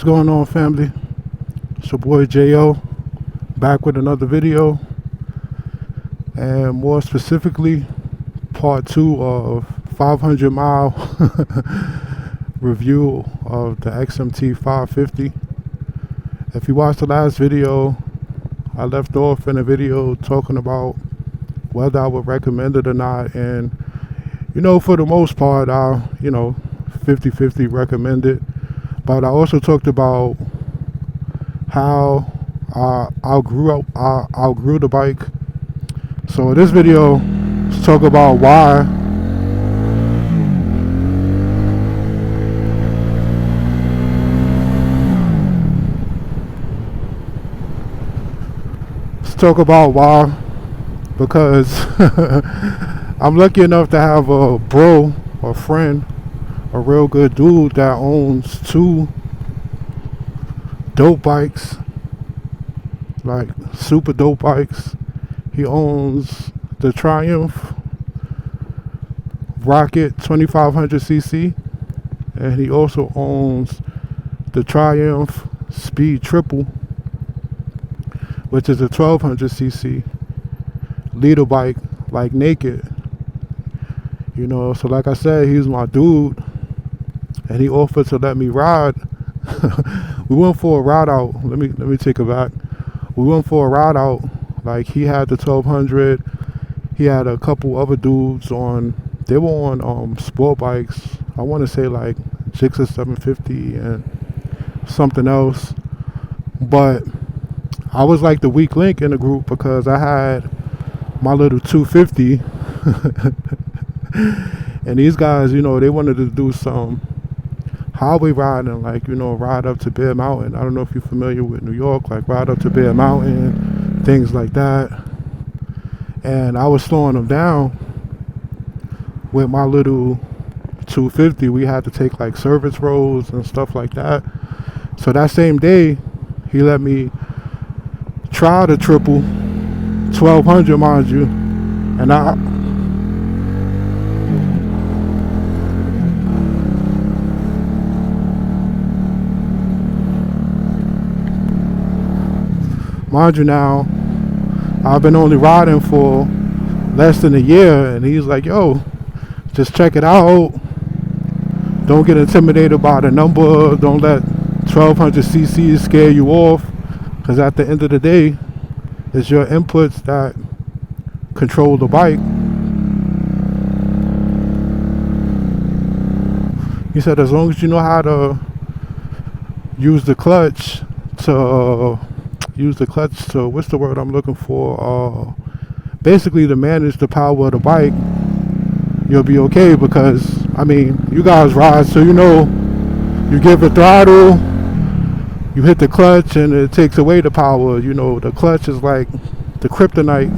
What's going on, family? It's your boy J.O. back with another video, and more specifically part 2 of 500 mile review of the XMT 550. If you watched the last video, I left off in a video talking about whether I would recommend it or not, and for the most part I 50-50 recommend it. But I also talked about how I outgrew the bike. So this video, let's talk about why because I'm lucky enough to have a bro or friend, a real good dude that owns 2 dope bikes, like super dope bikes. He owns the Triumph Rocket 2500cc, and he also owns the Triumph Speed Triple, which is a 1200cc leader bike, like naked. So like I said, he's my dude, and he offered to let me ride. We went for a ride out. Let me take it back. We went for a ride out. Like, he had the 1200. He had a couple other dudes on. They were on sport bikes. I want to say like Gixxer 750 and something else. But I was like the weak link in the group because I had my little 250. And these guys, they wanted to do some highway riding, like, ride up to Bear Mountain. I don't know if you're familiar with New York, like ride up to Bear Mountain, things like that. And I was slowing them down with my little 250. We had to take like service roads and stuff like that. So that same day, he let me try the triple 1200, mind you. And mind you, now I've been only riding for less than a year, and he's like, yo, just check it out. Don't get intimidated by the number. Don't let 1200 cc's scare you off, because at the end of the day, it's your inputs that control the bike. He said as long as you know how to use the clutch to what's the word I'm looking for, basically to manage the power of the bike, you'll be okay. Because I mean, you guys ride, so you give a throttle, you hit the clutch, and it takes away the power. The clutch is like the kryptonite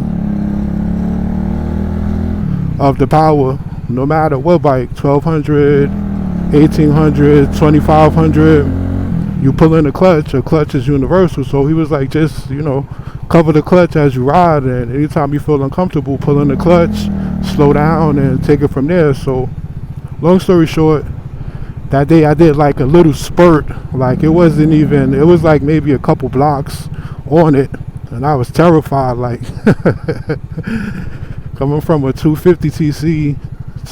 of the power, no matter what bike, 1200, 1800, 2500. You pull in the clutch, a clutch is universal. So he was like, just, cover the clutch as you ride, and anytime you feel uncomfortable, pull in the clutch, slow down, and take it from there. So long story short, that day I did like a little spurt. Like, it was like maybe a couple blocks on it, and I was terrified, like coming from a 250cc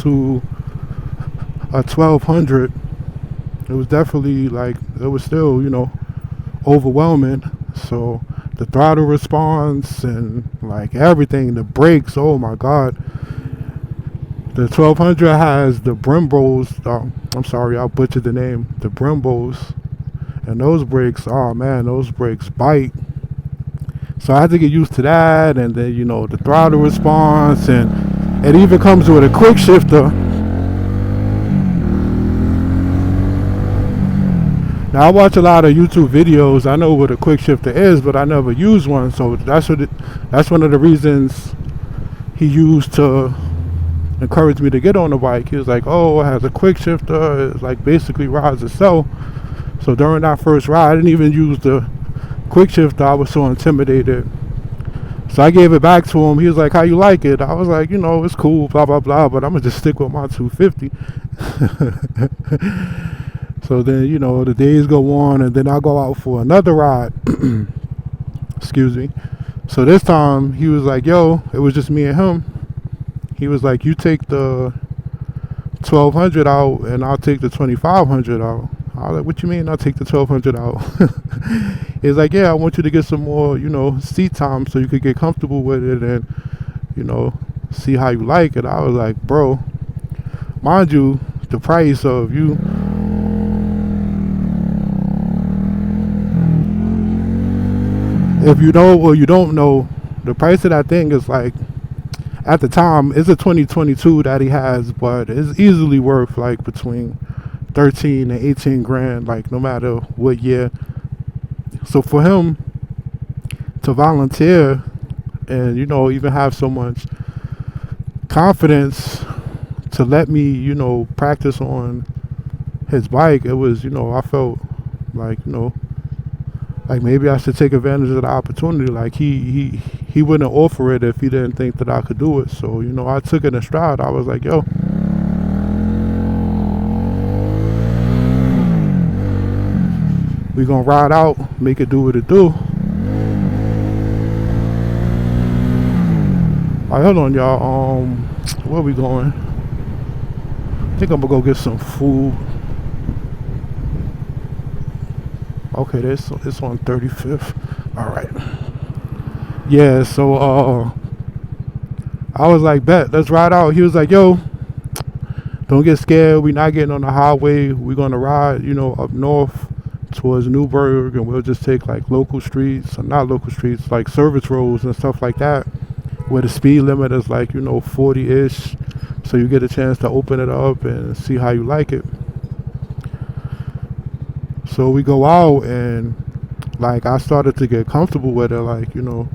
to a 1200. It was definitely like, it was still, overwhelming. So the throttle response and like everything, the brakes, oh my God. The 1200 has the Brembos, I'm sorry, I butchered the name, the Brembos. And those brakes, oh man, those brakes bite. So I had to get used to that, and then, the throttle response, and it even comes with a quick shifter. Now, I watch a lot of YouTube videos. I know what a quick shifter is, but I never used one. So that's one of the reasons he used to encourage me to get on the bike. He was like, oh, it has a quick shifter. It like basically rides itself. So during that first ride, I didn't even use the quick shifter. I was so intimidated. So I gave it back to him. He was like, how you like it? I was like, it's cool, blah, blah, blah, but I'm going to just stick with my 250. So then, you know, the days go on, and then I go out for another ride. Excuse me. So this time he was like, yo, it was just me and him. He was like, you take the 1200 out and I'll take the 2500 out. I was like, what you mean I'll take the 1200 out? He's like, yeah, I want you to get some more, you know, seat time so you could get comfortable with it and, you know, see how you like it. I was like, bro, mind you, the price of you, if you know or you don't know, the price of that thing is like, at the time, it's a 2022 that he has, but it's easily worth like between 13 and 18 grand, like no matter what year. So for him to volunteer and, you know, even have so much confidence to let me, you know, practice on his bike, it was, you know, I felt like, you know, like maybe I should take advantage of the opportunity. Like he wouldn't offer it if he didn't think that I could do it. So, you know, I took it in stride. I was like, yo, we gonna ride out, make it do what it do. Alright, hold on, y'all. Where we going? I think I'm gonna go get some food. Okay, it's on 35th. Alright. Yeah, so I was like, bet, let's ride out. He was like, yo, don't get scared. We're not getting on the highway. We're gonna ride, you know, up north towards Newburgh, and we'll just take like local streets, or not local streets, like service roads and stuff like that, where the speed limit is like, you know, 40-ish. So you get a chance to open it up and see how you like it. So we go out, and like I started to get comfortable with it. Like, you know,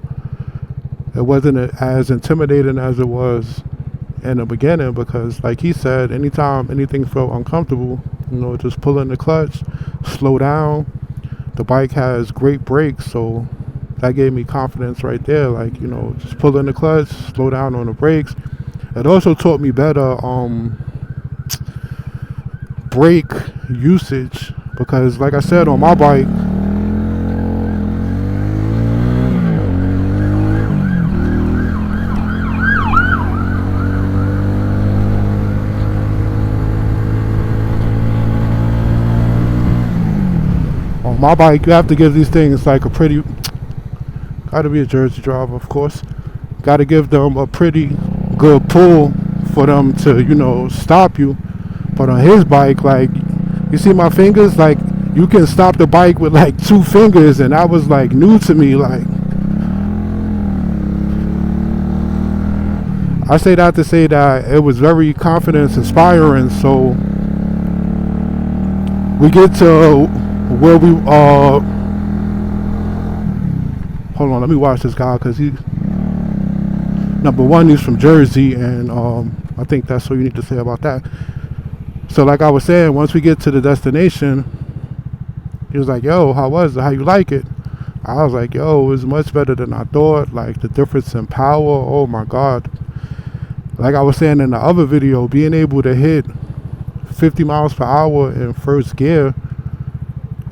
it wasn't as intimidating as it was in the beginning, because like he said, anytime anything felt uncomfortable, you know, just pull in the clutch, slow down. The bike has great brakes, so that gave me confidence right there. Like, you know, just pull in the clutch, slow down on the brakes. It also taught me better brake usage, because like I said, on my bike, you have to give these things like a pretty, gotta be a Jersey driver, of course, gotta give them a pretty good pull for them to, you know, stop you. But on his bike, like, you see my fingers, like you can stop the bike with like 2 fingers, and that was like new to me. Like, I say that to say that it was very confidence inspiring. So we get to where we hold on, let me watch this guy, because he, number one, he's from Jersey, and I think that's what you need to say about that. So like I was saying, once we get to the destination, he was like, yo, how was it? How you like it? I was like, yo, it was much better than I thought. Like, the difference in power, oh my God. Like I was saying in the other video, being able to hit 50 miles per hour in first gear,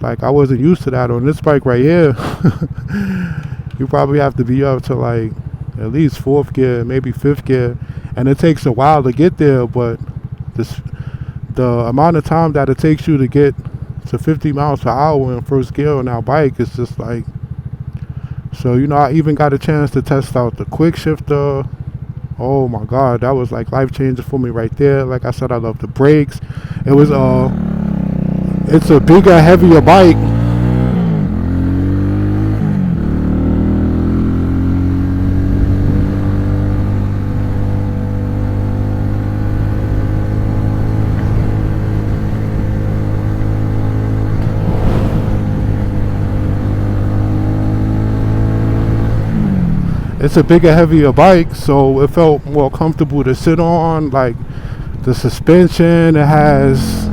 like I wasn't used to that on this bike right here. You probably have to be up to like at least 4th gear, maybe 5th gear, and it takes a while to get there. But the amount of time that it takes you to get to 50 miles per hour in first gear on our bike is just like, so, you know, I even got a chance to test out the quick shifter. Oh my God, that was like life changing for me right there. Like I said, I love the brakes. It was it's a bigger, heavier bike. It's a bigger, heavier bike, so it felt more comfortable to sit on. Like the suspension, it has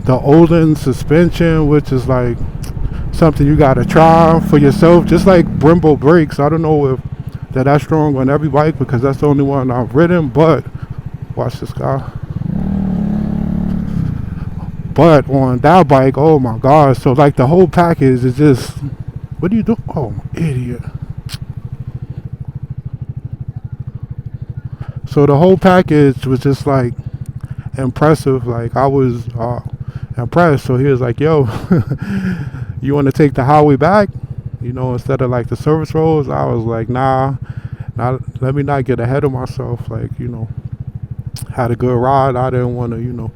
the Olin suspension, which is like something you gotta try for yourself. Just like Brembo brakes. I don't know if they're that strong on every bike, because that's the only one I've ridden. But watch this guy. But on that bike, oh my god, so like the whole package is just, what are you doing? Oh, idiot. So the whole package was just like impressive. Like I was impressed. So he was like, yo, you want to take the highway back, instead of like the service roads? I was like, nah, let me not get ahead of myself. Like, had a good ride. I didn't want to,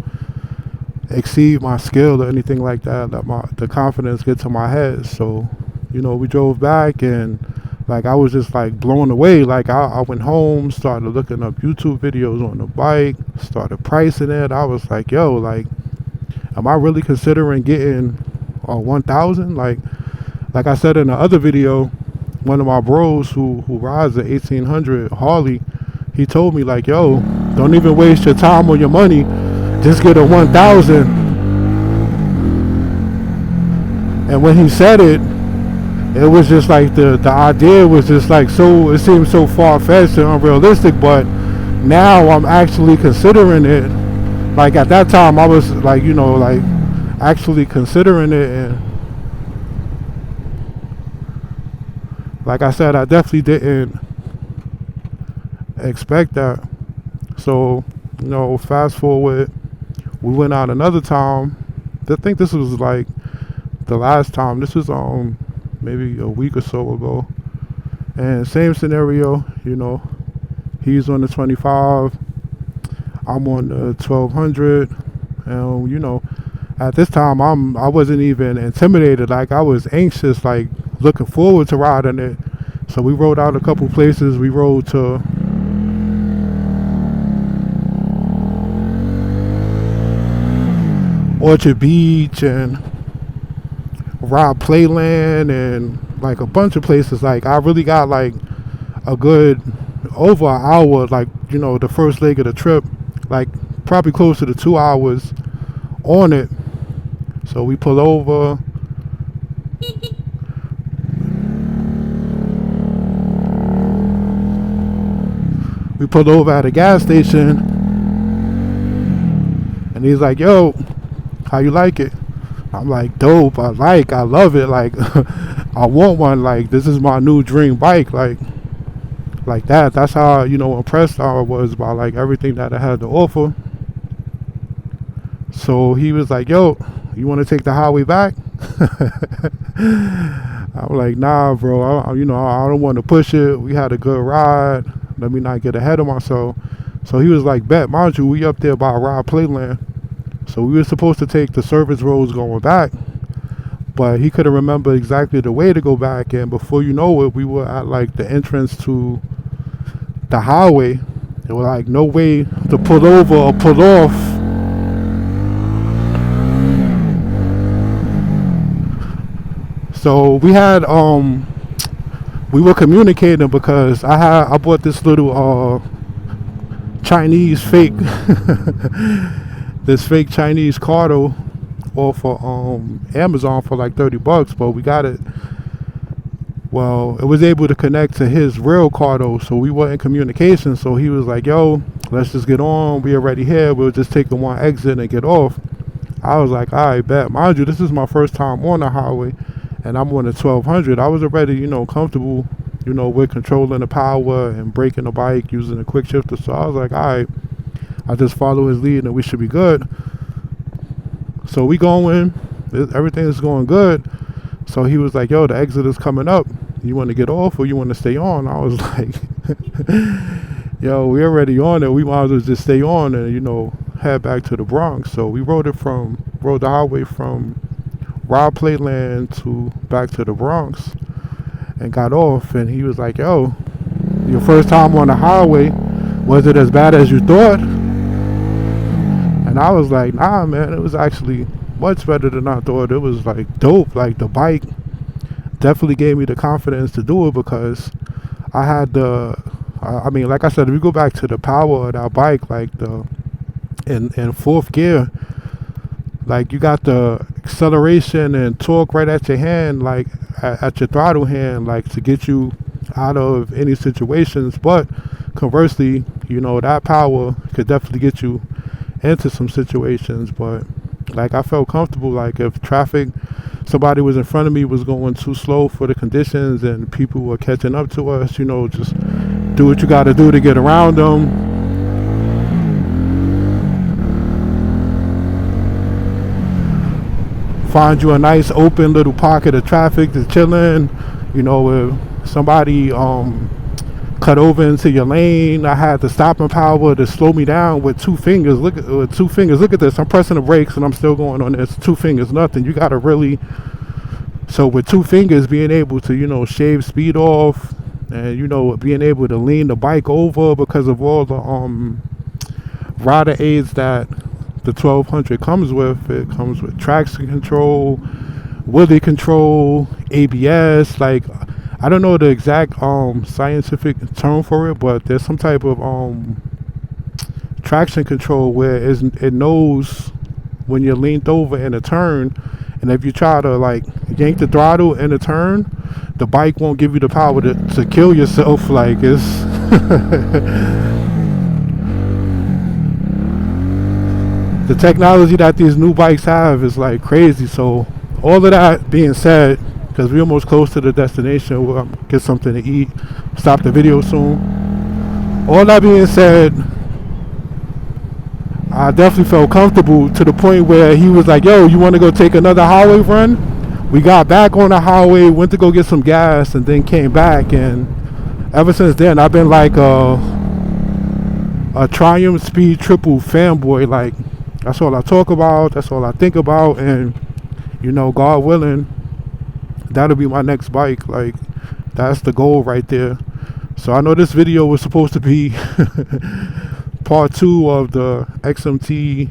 exceed my skill or anything like that. Let the confidence get to my head. So, we drove back, and like I was just like blown away. Like I went home, started looking up YouTube videos on the bike, started pricing it. I was like, yo, like, am I really considering getting a 1000? Like I said in the other video, one of my bros who rides the 1800 Harley, he told me like, yo, don't even waste your time or your money. Just get a 1000. And when he said it, it was just like the idea was just like it seemed so far-fetched and unrealistic, but now I'm actually considering it. Like at that time I was like, like actually considering it, and like I said, I definitely didn't expect that. So, fast forward, we went out another time. I think this was like the last time. This was maybe a week or so ago. And same scenario, he's on the 25, I'm on the 1200. And at this time I wasn't even intimidated. Like I was anxious, like looking forward to riding it. So we rode out a couple places. We rode to Orchard Beach and Rob Playland and like a bunch of places. Like I really got like a good over an hour, like the first leg of the trip, like probably closer to 2 hours on it. So we pull over, at a gas station, and he's like, yo, how you like it? I'm like, dope. I love it. Like, I want one. Like, this is my new dream bike. Like that. That's how, impressed I was by like everything that I had to offer. So he was like, yo, you want to take the highway back? I'm like, nah, bro. I don't want to push it. We had a good ride. Let me not get ahead of myself. So he was like, bet. Mind you, we up there by Rob Playland. So we were supposed to take the service roads going back, but he couldn't remember exactly the way to go back. And before you know it, we were at like the entrance to the highway. There was like no way to pull over or pull off. So we had we were communicating because I bought this little Chinese fake this fake Chinese cardo off of Amazon for like $30, but we got it. Well, it was able to connect to his real cardo, so we were in communication. So he was like, yo, let's just get on. We already here. We'll just take the one exit and get off. I was like, all right, bet. Mind you, this is my first time on the highway, and I'm on the 1200. I was already, comfortable, with controlling the power and braking the bike, using a quick shifter. So I was like, all right, I just follow his lead and we should be good. So we going, everything is going good. So he was like, yo, the exit is coming up. You want to get off or you want to stay on? I was like, yo, we already on it. We might as well just stay on and, head back to the Bronx. So we rode the highway from Rob Playland to back to the Bronx and got off. And he was like, yo, your first time on the highway, was it as bad as you thought? And I was like, nah, man, it was actually much better than I thought. It was like dope. Like the bike definitely gave me the confidence to do it because I had like I said, if you go back to the power of that bike, like in fourth gear, like you got the acceleration and torque right at your hand, like at your throttle hand, like to get you out of any situations. But conversely, that power could definitely get you into some situations. But Like, I felt comfortable. Like, if somebody was in front of me was going too slow for the conditions and people were catching up to us, you know, just do what you got to do to get around them. Find you a nice open little pocket of traffic to chill in. You know, if somebody cut over into your lane, I had the stopping power to slow me down with 2 fingers. Look at this. I'm pressing the brakes and I'm still going on this. 2 fingers, nothing. You gotta really. So with 2 fingers, being able to, you know, shave speed off, and, you know, being able to lean the bike over because of all the rider aids that the 1200 comes with. It comes with traction control, wheelie control, ABS. Like, I don't know the exact scientific term for it, but there's some type of traction control where it knows when you're leaned over in a turn, and if you try to like yank the throttle in a turn, the bike won't give you the power to kill yourself. Like, it's the technology that these new bikes have is like crazy. So all of that being said, because we're almost close to the destination, we'll get something to eat, stop the video soon. All that being said, I definitely felt comfortable to the point where he was like, yo, you want to go take another highway run? We got back on the highway, went to go get some gas, and then came back. And ever since then, I've been like a Triumph Speed Triple fanboy. Like, that's all I talk about, that's all I think about, and, you know, God willing, that'll be my next bike. Like, that's the goal right there. So I know this video was supposed to be part 2 of the XMT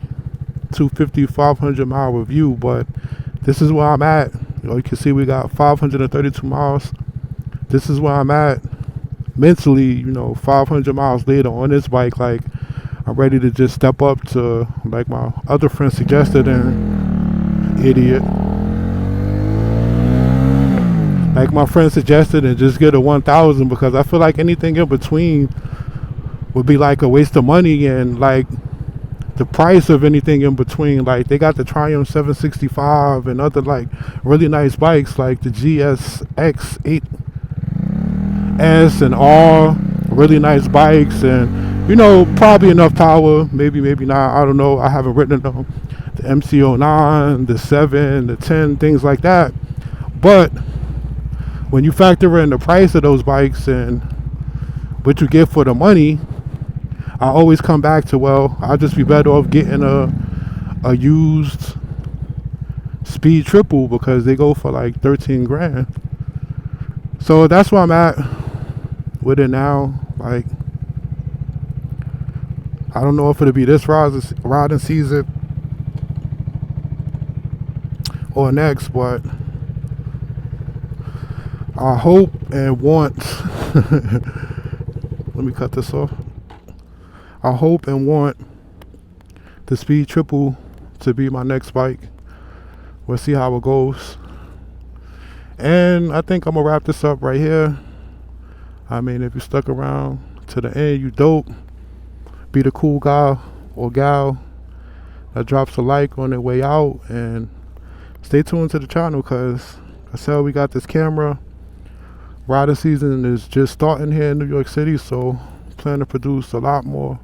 250 500 mile review, but this is where I'm at. You know, you can see we got 532 miles. This is where I'm at mentally, you know, 500 miles later on this bike. Like, I'm ready to just step up to, like my other friend suggested, and idiot. Like my friend suggested, and just get a 1000, because I feel like anything in between would be like a waste of money, and like the price of anything in between. Like, they got the Triumph 765 and other like really nice bikes like the GSX 8S and R, really nice bikes, and, you know, probably enough power, maybe not, I don't know, I haven't ridden them. The MC09, the 7, the 10, things like that. But when you factor in the price of those bikes and what you get for the money, I always come back to, well, I'll just be better off getting a used Speed Triple, because they go for like 13 grand. So that's where I'm at with it now. Like, I don't know if it'll be this riding season or next, but I hope and want let me cut this off. I hope and want the Speed Triple to be my next bike. We'll see how it goes. And I think I'm gonna wrap this up right here. I mean, if you stuck around to the end, you dope. Be the cool guy or gal that drops a like on their way out, and stay tuned to the channel, because I said we got this camera. Riding season is just starting here in New York City, so plan to produce a lot more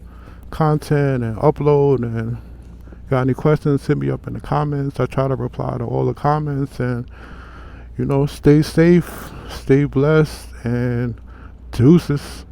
content and upload. And got any questions, hit me up in the comments. I try to reply to all the comments, and, you know, stay safe, stay blessed, and deuces.